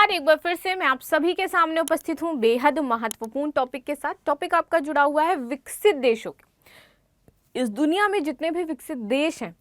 नमस्कार, एक बार फिर से मैं आप सभी के सामने उपस्थित हूं बेहद महत्वपूर्ण टॉपिक के साथ। टॉपिक आपका जुड़ा हुआ है विकसित देशों के। इस दुनिया में जितने भी विकसित देश हैं,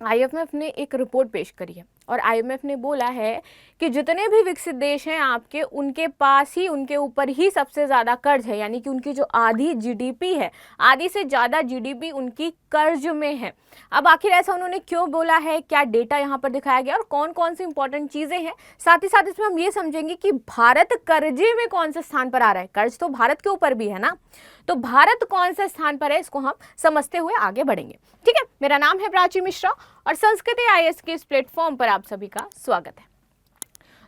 आईएमएफ ने एक रिपोर्ट पेश करी है और आईएमएफ ने बोला है कि जितने भी विकसित देश हैं आपके, उनके पास ही, उनके ऊपर ही सबसे ज़्यादा कर्ज है। यानी कि उनकी जो आधी जीडीपी है, आधी से ज़्यादा जीडीपी उनकी कर्ज में है। अब आखिर ऐसा उन्होंने क्यों बोला है, क्या डेटा यहाँ पर दिखाया गया और कौन कौन सी इंपॉर्टेंट चीज़ें हैं, साथ ही साथ इसमें हम ये समझेंगे कि भारत कर्जे में कौन से स्थान पर आ रहा है। कर्ज तो भारत के ऊपर भी है ना, तो भारत कौन से स्थान पर है, इसको हम समझते हुए आगे बढ़ेंगे। ठीक है, मेरा नाम है प्राची मिश्रा और संस्कृति आईएएस के इस प्लेटफॉर्म पर आप सभी का स्वागत है।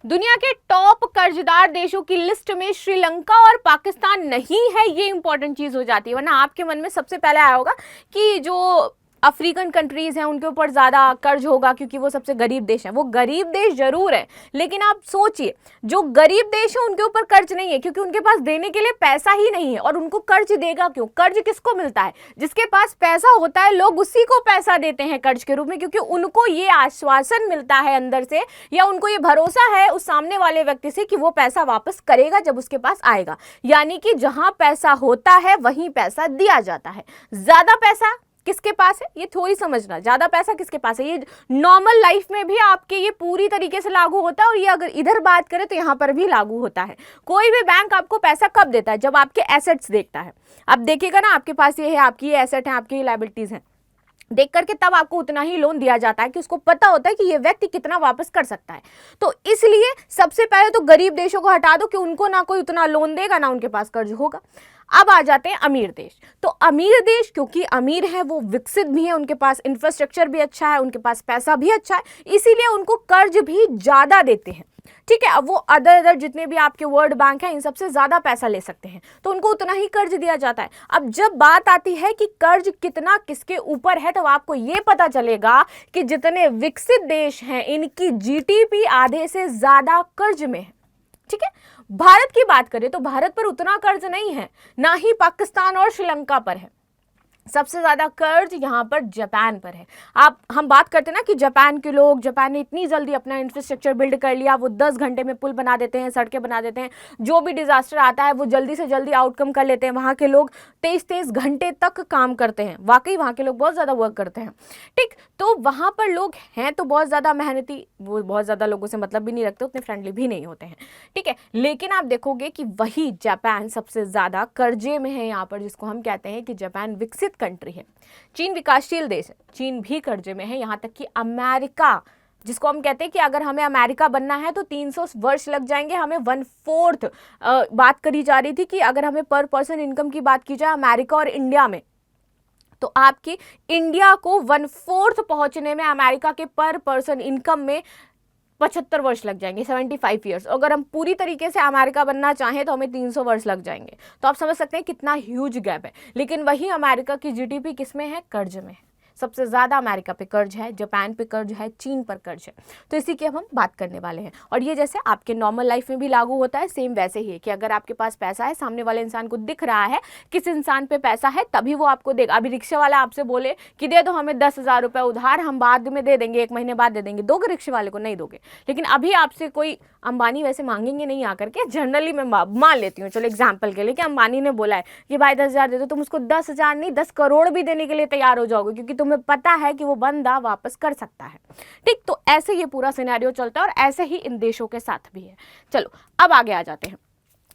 दुनिया के टॉप कर्जदार देशों की लिस्ट में श्रीलंका और पाकिस्तान नहीं है, ये इंपॉर्टेंट चीज हो जाती है। वरना आपके मन में सबसे पहले आया होगा कि जो अफ्रीकन कंट्रीज हैं उनके ऊपर ज़्यादा कर्ज होगा क्योंकि वो सबसे गरीब देश हैं। वो गरीब देश जरूर है, लेकिन आप सोचिए, जो गरीब देश है उनके ऊपर कर्ज नहीं है क्योंकि उनके पास देने के लिए पैसा ही नहीं है। और उनको कर्ज देगा क्यों? कर्ज किसको मिलता है? जिसके पास पैसा होता है, लोग उसी को पैसा देते हैं कर्ज के रूप में, क्योंकि उनको ये आश्वासन मिलता है अंदर से, या उनको ये भरोसा है उस सामने वाले व्यक्ति से कि वो पैसा वापस करेगा जब उसके पास आएगा। यानी कि जहां पैसा होता है वहीं पैसा दिया जाता है। ज्यादा पैसा किसके पास है, ये थोड़ी समझना। ज्यादा पैसा किसके पास है, ये नॉर्मल लाइफ में भी आपके ये पूरी तरीके से लागू होता है और ये अगर इधर बात करें तो यहाँ पर भी लागू होता है। कोई भी बैंक आपको पैसा कब देता है? जब आपके एसेट्स देखता है। अब देखिएगा ना, आपके पास ये है, आपकी ये एसेट है, आपकी ये लायबिलिटीज है, देख करके तब आपको उतना ही लोन दिया जाता है कि उसको पता होता है कि ये व्यक्ति कितना वापस कर सकता है। तो इसलिए सबसे पहले तो गरीब देशों को हटा दो कि उनको ना कोई उतना लोन देगा, ना उनके पास कर्ज होगा। अब आ जाते हैं अमीर देश। तो अमीर देश क्योंकि अमीर है, वो विकसित भी है, उनके पास इंफ्रास्ट्रक्चर भी अच्छा है, उनके पास पैसा भी अच्छा है, इसीलिए उनको कर्ज भी ज्यादा देते हैं। ठीक है, अब वो अदर जितने भी आपके वर्ल्ड बैंक हैं, इन सबसे ज्यादा पैसा ले सकते हैं, तो उनको उतना ही कर्ज दिया जाता है। अब जब बात आती है कि कर्ज कितना किसके ऊपर है, तो आपको ये पता चलेगा कि जितने विकसित देश हैं इनकी जीडीपी आधे से ज्यादा कर्ज में है। ठीक है, भारत की बात करें तो भारत पर उतना कर्ज नहीं है, ना ही पाकिस्तान और श्रीलंका पर है। सबसे ज्यादा कर्ज यहाँ पर जापान पर है। हम बात करते हैं ना कि जापान के लोग, जापान ने इतनी जल्दी अपना इंफ्रास्ट्रक्चर बिल्ड कर लिया, वो 10 घंटे में पुल बना देते हैं, सड़कें बना देते हैं, जो भी डिजास्टर आता है वो जल्दी से जल्दी आउटकम कर लेते हैं। वहाँ के लोग 23-23 घंटे तक काम करते हैं। वाकई वहाँ के लोग बहुत ज़्यादा वर्क करते हैं। ठीक, तो वहाँ पर लोग हैं तो बहुत ज़्यादा मेहनती, वो बहुत ज़्यादा लोगों से मतलब भी नहीं रखते, उतने फ्रेंडली भी नहीं होते हैं। ठीक है, लेकिन आप देखोगे कि वही जापान सबसे ज़्यादा कर्जे में है यहाँ पर, जिसको हम कहते हैं कि जापान विकसित कंट्री है। चीन विकासशील देश है, चीन भी कर्जे में है। यहाँ तक कि अमेरिका, जिसको हम कहते हैं कि अगर हमें अमेरिका बनना है तो 300 वर्ष लग जाएंगे, हमें 1/4 बात करी जा रही थी कि अगर हमें पर पर्सन इनकम की बात की जाए अमेरिका और इंडिया में, तो आपकी इंडिया को 1/4 पहुंचने में अमेरिका के पर पर्सन इनकम में 75 वर्ष लग जाएंगे, 75 ईयर्स। अगर हम पूरी तरीके से अमेरिका बनना चाहें तो हमें 300 वर्ष लग जाएंगे। तो आप समझ सकते हैं कितना ह्यूज गैप है। लेकिन वही अमेरिका की जीडीपी किसमें है? कर्ज में है। सबसे ज़्यादा अमेरिका पे कर्ज है, जापान पे कर्ज है, चीन पर कर्ज है। तो इसी की अब हम बात करने वाले हैं। और ये जैसे आपके नॉर्मल लाइफ में भी लागू होता है, सेम वैसे ही है कि अगर आपके पास पैसा है, सामने वाले इंसान को दिख रहा है किस इंसान पे पैसा है, तभी वो आपको देगा। अभी रिक्शा वाला आपसे बोले कि दे दो हमें 10,000 रुपये उधार, हम बाद में दे देंगे, 1 महीने बाद दे देंगे, दोगे रिक्शे वाले को? नहीं दोगे। लेकिन अभी आपसे कोई अंबानी वैसे मांगेंगे नहीं आकर के, जनरली मैं मान लेती हूँ, चलो एग्जाम्पल के लिए, कि अंबानी ने बोला है कि भाई 10,000 दे दो, तुम उसको 10,000 नहीं 10 करोड़ भी देने के लिए तैयार हो जाओगे, क्योंकि तुम्हें पता है कि वो बंदा वापस कर सकता है। ठीक, तो ऐसे ये पूरा सिनेरियो चलता है और ऐसे ही इन देशों के साथ भी है। चलो अब आगे आ जाते हैं,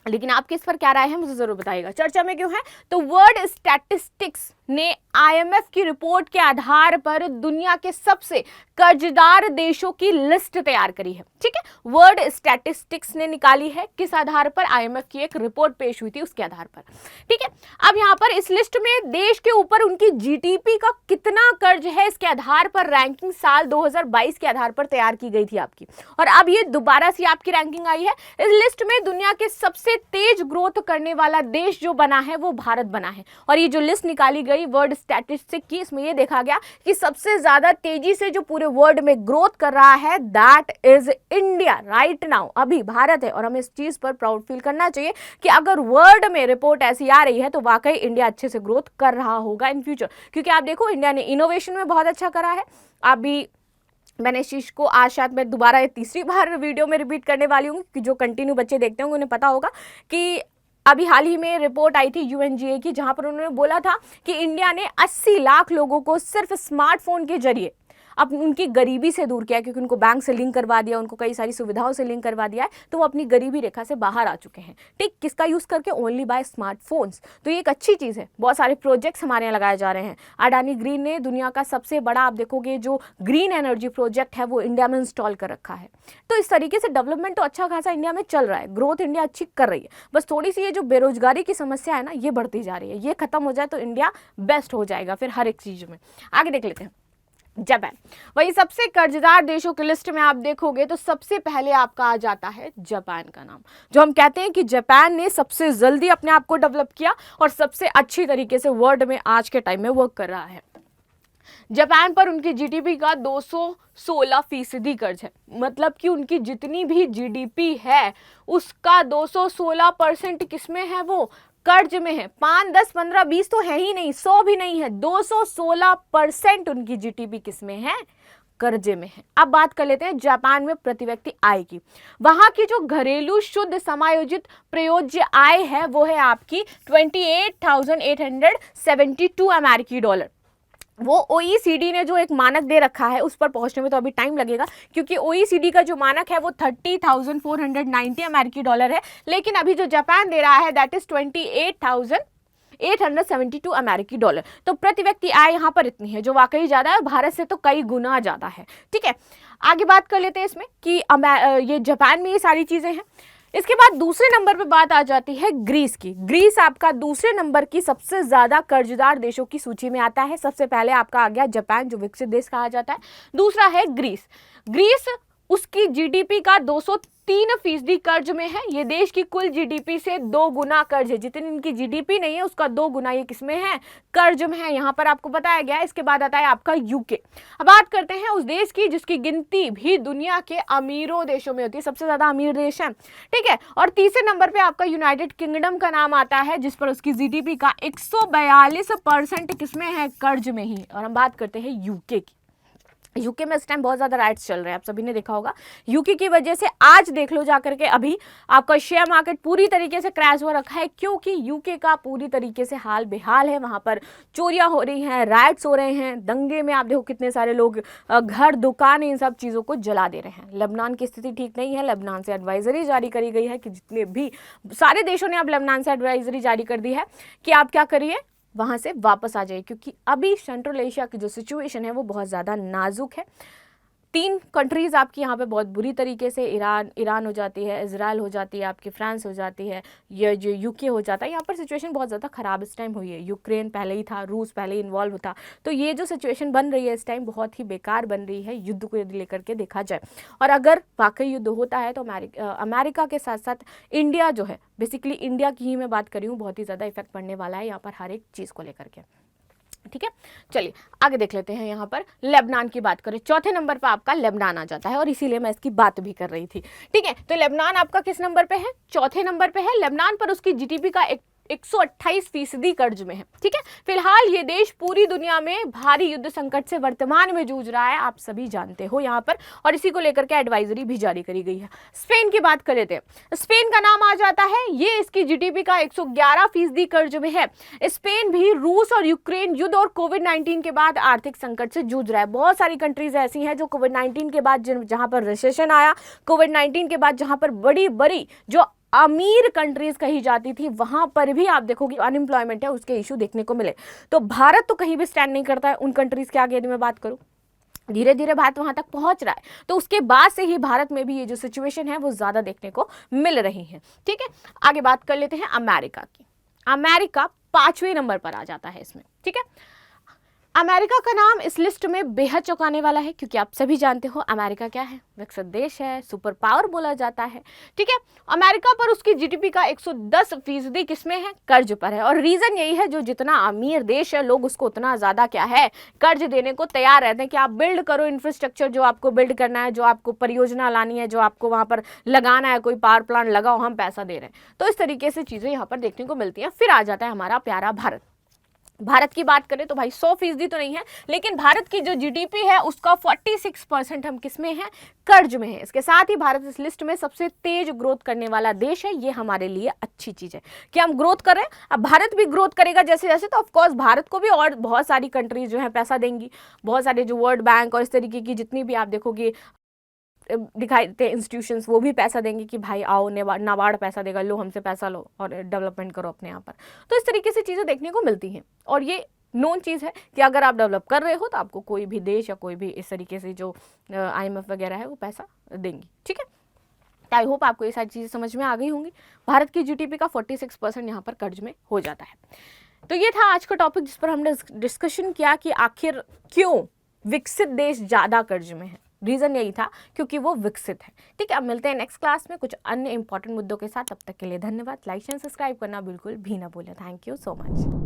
लेकिन आपकी इस पर क्या राय है मुझे जरूर बताइएगा। चर्चा में क्यों है? तो वर्ल्ड स्टैटिस्टिक्स ने आईएमएफ की रिपोर्ट के आधार पर दुनिया के सबसे कर्जदार देशों की लिस्ट तैयार करी है। ठीक है, वर्ल्ड स्टैटिस्टिक्स ने निकाली है, किस आधार पर? आईएमएफ की एक रिपोर्ट पेश हुई थी उसके आधार पर। ठीक है, अब यहाँ पर इस लिस्ट में देश के ऊपर उनकी जीडीपी का कितना कर्ज है, इसके आधार पर रैंकिंग साल 2022 के आधार पर तैयार की गई थी आपकी। और अब ये दोबारा से आपकी रैंकिंग आई है। इस लिस्ट में दुनिया के सबसे तेज ग्रोथ करने वाला देश जो बना है वो भारत बना है। और ये जो लिस्ट निकाली गई वर्ल्ड स्टैटिस्टिक्स की, इसमें ये देखा गया कि सबसे ज्यादा तेजी से जो पूरे वर्ल्ड में ग्रोथ कर रहा है that is India right now. अभी भारत है और हमें इस चीज पर प्राउड फील करना चाहिए कि अगर वर्ल्ड में रिपोर्ट ऐसी आ रही है तो वाकई इंडिया अच्छे से ग्रोथ कर रहा होगा इन फ्यूचर। क्योंकि आप देखो, इंडिया ने इनोवेशन में बहुत अच्छा करा है। अभी मैंने इस चीज़ को आज शायद मैं दोबारा ये तीसरी बार वीडियो में रिपीट करने वाली हूँ कि जो कंटिन्यू बच्चे देखते होंगे उन्हें पता होगा कि अभी हाल ही में रिपोर्ट आई थी यूएनजीए की, जहां पर उन्होंने बोला था कि इंडिया ने 80 लाख लोगों को सिर्फ स्मार्टफोन के जरिए अब उनकी गरीबी से दूर किया, क्योंकि उनको बैंक से लिंक करवा दिया, उनको कई सारी सुविधाओं से लिंक करवा दिया है, तो वो अपनी गरीबी रेखा से बाहर आ चुके हैं। ठीक, किसका यूज़ करके? Only by smartphones. तो ये एक अच्छी चीज़ है। बहुत सारे प्रोजेक्ट्स हमारे यहाँ लगाए जा रहे हैं। अडानी ग्रीन ने दुनिया का सबसे बड़ा, आप देखोगे, जो ग्रीन एनर्जी प्रोजेक्ट है वो इंडिया में इंस्टॉल कर रखा है। तो इस तरीके से डेवलपमेंट तो अच्छा खासा इंडिया में चल रहा है, ग्रोथ इंडिया अच्छी कर रही है। बस थोड़ी सी ये जो बेरोजगारी की समस्या है ना, ये बढ़ती जा रही है। ये खत्म हो जाए तो इंडिया बेस्ट हो जाएगा फिर हर एक चीज़ में। आगे देख लेते हैं। जापान, वही सबसे कर्जदार देशों की लिस्ट में आप देखोगे तो सबसे पहले आपका आ जाता है जापान का नाम। जो हम कहते हैं कि जापान ने सबसे जल्दी अपने आप को डेवलप किया और सबसे अच्छी तरीके से वर्ल्ड में आज के टाइम में वर्क कर रहा है। जापान पर उनकी जीडीपी का 216% कर्ज है। मतलब कि उनकी जितनी भी जीडीपी है उसका 216% किसमें है? वो कर्ज में है। 5, 10, 15, 20 तो है ही नहीं, 100 भी नहीं है, 216% उनकी जीडीपी किसमें है? कर्जे में है। अब बात कर लेते हैं जापान में प्रति व्यक्ति आय की। वहां की जो घरेलू शुद्ध समायोजित प्रयोज्य आय है वो है आपकी 28,872 अमेरिकी डॉलर। वो ओईसीडी ने जो एक मानक दे रखा है उस पर पहुंचने में तो अभी टाइम लगेगा, क्योंकि ओईसीडी का जो मानक है वो 30,490 अमेरिकी डॉलर है, लेकिन अभी जो जापान दे रहा है दैट इज 28,872 अमेरिकी डॉलर। तो प्रति व्यक्ति आय यहाँ पर इतनी है, जो वाकई ज़्यादा है, भारत से तो कई गुना ज़्यादा है। ठीक है, आगे बात कर लेते हैं इसमें कि ये जापान में ये सारी चीज़ें हैं। इसके बाद दूसरे नंबर पे बात आ जाती है ग्रीस की। ग्रीस आपका दूसरे नंबर की सबसे ज्यादा कर्जदार देशों की सूची में आता है। सबसे पहले आपका आ गया जापान, जो विकसित देश कहा जाता है। दूसरा है ग्रीस। ग्रीस उसकी जीडीपी का 203% कर्ज में है। ये देश की कुल जीडीपी से 2 गुना कर्ज है। जितनी इनकी जीडीपी नहीं है उसका 2 गुना ये किसमें है? कर्ज में है। यहाँ पर आपको बताया गया है। इसके बाद आता है आपका यूके। अब बात करते हैं उस देश की जिसकी गिनती भी दुनिया के अमीरों देशों में होती है, सबसे ज्यादा अमीर देश है। ठीक है, और तीसरे नंबर पे आपका यूनाइटेड किंगडम का नाम आता है, जिस पर उसकी जीडीपी का 142% किसमें है? कर्ज में ही। और हम बात करते हैं यूके की। यूके में इस टाइम बहुत ज़्यादा राइट्स चल रहे हैं, आप सभी ने देखा होगा। यूके की वजह से आज देख लो जाकर के अभी आपका शेयर मार्केट पूरी तरीके से क्रैश हो रखा है, क्योंकि यूके का पूरी तरीके से हाल बेहाल है। वहाँ पर चोरियां हो रही हैं, राइट्स हो रहे हैं, दंगे में आप देखो कितने सारे लोग घर, दुकान, इन सब चीज़ों को जला दे रहे हैं। लेबनान की स्थिति ठीक नहीं है। लेबनान से एडवाइजरी जारी करी गई है कि जितने भी सारे देशों ने अब लेबनान से एडवाइजरी जारी कर दी है कि आप क्या करिए, वहाँ से वापस आ जाए, क्योंकि अभी सेंट्रल एशिया की जो सिचुएशन है वो बहुत ज़्यादा नाजुक है। 3 कंट्रीज़ आपकी यहाँ पे बहुत बुरी तरीके से, ईरान हो जाती है, इजराइल हो जाती है, आपकी फ्रांस हो जाती है, ये जो यूके हो जाता है, यहाँ पर सिचुएशन बहुत ज़्यादा ख़राब इस टाइम हुई है। यूक्रेन पहले ही था, रूस पहले ही इन्वॉल्व था। तो ये जो सिचुएशन बन रही है इस टाइम बहुत ही बेकार बन रही है, युद्ध को यदि लेकर के देखा जाए। और अगर वाकई युद्ध होता है तो अमेरिका के साथ साथ इंडिया जो है, बेसिकली इंडिया की ही मैं बात कर रही हूँ, बहुत ही ज़्यादा इफेक्ट पड़ने वाला है यहाँ पर हर एक चीज़ को लेकर के। ठीक है, चलिए आगे देख लेते हैं। यहाँ पर लेबनान की बात करें, चौथे नंबर पर आपका लेबनान आ जाता है, और इसीलिए मैं इसकी बात भी कर रही थी। ठीक है, तो लेबनान आपका किस नंबर पे है? चौथे नंबर पे है। लेबनान पर उसकी जीडीपी का 128% कर्ज में है। ठीक है, फिलहाल ये देश पूरी दुनिया में भारी युद्ध संकट से वर्तमान में जूझ रहा है, आप सभी जानते हो यहाँ पर, और इसी को लेकर के एडवाइजरी भी जारी करी गई है। स्पेन की बात कर लेते हैं। स्पेन का नाम आ जाता है, ये इसकी जीडीपी का 111% कर्ज में है। स्पेन भी रूस और यूक्रेन युद्ध और कोविड-19 के बाद आर्थिक संकट से जूझ रहा है। बहुत सारी कंट्रीज ऐसी हैं जो कोविड-19 के बाद, जहां पर रिसेशन आया, कोविड-19 के बाद जहां पर बड़ी बड़ी जो अमीर कंट्रीज कही जाती थी, वहां पर भी आप देखोगे अनएम्प्लॉयमेंट है, उसके इशू देखने को मिले। तो भारत तो कहीं भी स्टैंड नहीं करता है उन कंट्रीज के आगे। यदि मैं बात करूं, धीरे धीरे भारत वहां तक पहुंच रहा है, तो उसके बाद से ही भारत में भी ये जो सिचुएशन है वो ज्यादा देखने को मिल रही है। ठीक है, आगे बात कर लेते हैं अमेरिका की। अमेरिका 5वें नंबर पर आ जाता है इसमें। ठीक है, अमेरिका का नाम इस लिस्ट में बेहद चौंकाने वाला है, क्योंकि आप सभी जानते हो अमेरिका क्या है? विकसित देश है, सुपर पावर बोला जाता है। ठीक है, अमेरिका पर उसकी जीडीपी का 110% किसमें है? कर्ज पर है। और रीजन यही है, जो जितना अमीर देश है लोग उसको उतना ज्यादा क्या है, कर्ज देने को तैयार रहते हैं कि आप बिल्ड करो इंफ्रास्ट्रक्चर, जो आपको बिल्ड करना है, जो आपको परियोजना लानी है, जो आपको वहां पर लगाना है, कोई पावर प्लांट लगाओ, हम पैसा दे रहे हैं। तो इस तरीके से चीजें यहाँ पर देखने को मिलती है। फिर आ जाता है हमारा प्यारा भारत। भारत की बात करें तो भाई 100% तो नहीं है, लेकिन भारत की जो जीडीपी है उसका 46% हम किस में है, कर्ज में है। इसके साथ ही भारत इस लिस्ट में सबसे तेज ग्रोथ करने वाला देश है। ये हमारे लिए अच्छी चीज है कि हम ग्रोथ कर रहे हैं। अब भारत भी ग्रोथ करेगा जैसे जैसे, तो ऑफकोर्स भारत को भी और बहुत सारी कंट्रीज जो है पैसा देंगी, बहुत सारे जो वर्ल्ड बैंक और इस तरीके की जितनी भी आप देखोगे दिखाई देते इंस्टीट्यूशंस, वो भी पैसा देंगे कि भाई आओ, नाबार्ड पैसा देगा, लो हमसे पैसा लो और डेवलपमेंट करो अपने यहाँ पर। तो इस तरीके से चीज़ें देखने को मिलती हैं और ये नोन चीज़ है कि अगर आप डेवलप कर रहे हो तो आपको कोई भी देश या कोई भी इस तरीके से जो IMF वगैरह है वो पैसा देंगी। ठीक है, आई होप आपको ये सारी चीज़ें समझ में आ गई होंगी। भारत की जीडीपी का 46% यहाँ पर कर्ज में हो जाता है। तो ये था आज का टॉपिक जिस पर हमने डिस्कशन किया कि आखिर क्यों विकसित देश ज़्यादा कर्ज में है। रीज़न यही था क्योंकि वो विकसित है। ठीक है, अब मिलते हैं नेक्स्ट क्लास में कुछ अन्य इंपॉर्टेंट मुद्दों के साथ। तब तक के लिए धन्यवाद। लाइक एंड सब्सक्राइब करना बिल्कुल भी ना भूलें। Thank you so much.